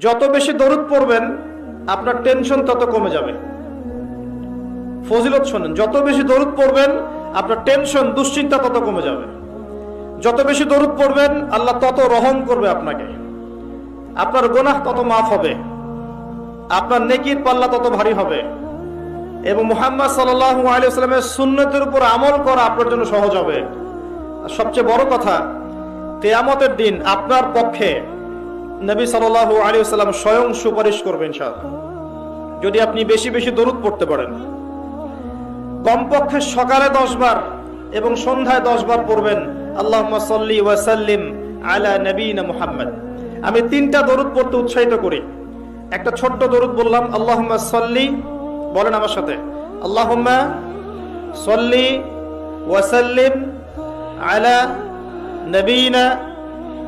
যত বেশি দরুদ পড়বেন আপনার টেনশন তত কমে যাবে। ফজিলত শোনেন, যত বেশি দরুদ পড়বেন আপনার টেনশন দুশ্চিন্তা তত কমে যাবে। যত বেশি দরুদ পড়বেন আল্লাহ তত রহম করবে আপনাকে, আপনার গুনাহ তত মাফ হবে, আপনার নেকির পাল্লা তত ভারী হবে, এবং মুহাম্মদ সাল্লাল্লাহু আলাইহি ওয়াসাল্লামের সুন্নতের উপর আমল করা আপনার জন্য সহজ হবে। আর সবচেয়ে বড় কথা, কিয়ামতের দিন আপনার পক্ষে নবী সাল্লাল্লাহু আলাইহি ওয়াসাল্লাম স্বয়ং সুপারিশ করবেন ইনশাআল্লাহ, যদি আপনি বেশি বেশি দরুদ পড়তে পারেন। কমপক্ষে সকালে 10 বার এবং সন্ধ্যায় 10 বার পড়বেন আল্লাহুম্মা সাল্লি ওয়া সাল্লিম আলা নবিয়িনা মুহাম্মদ। আমি 3টা দরুদ পড়তে উৎসাহিত করি। একটা ছোট্ট দরুদ বললাম, আল্লাহুম্মা সাল্লি, বলেন আমার সাথে, আল্লাহুম্মা সাল্লি ওয়া সাল্লিম আলা নবিয়িনা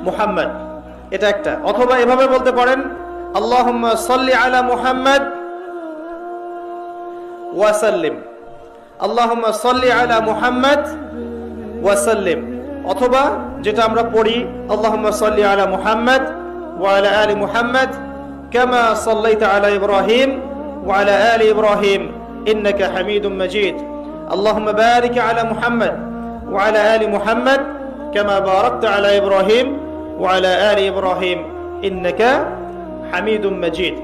মুহাম্মদ, এটা একটা। অথবা এভাবে বলতে পারেন, আল্লাহুম্মা সাল্লি আলা মুহাম্মদ ওয়া সাল্লিম, আল্লাহুম্মা সাল্লি আলা মুহাম্মদ ওয়া সাল্লিম। অথবা যেটা আমরা পড়ি, আল্লাহুম্মা সাল্লি আলা মুহাম্মদ ওয়া আলা আলি মুহাম্মদ কামা সাল্লাইতা আলা ইব্রাহিম ওয়া আলা আলি ইব্রাহিম ইন্নাকা হামিদুম মাজিদ। আল্লাহুম্মা বারিক আলা মুহাম্মদ ওয়া আলা আলি মুহাম্মদ কামা বারাকতা আলা ইব্রাহিম ওয়া আলা আলি ইব্রাহিম ইন্নাকা হামিদুম মাজিদ।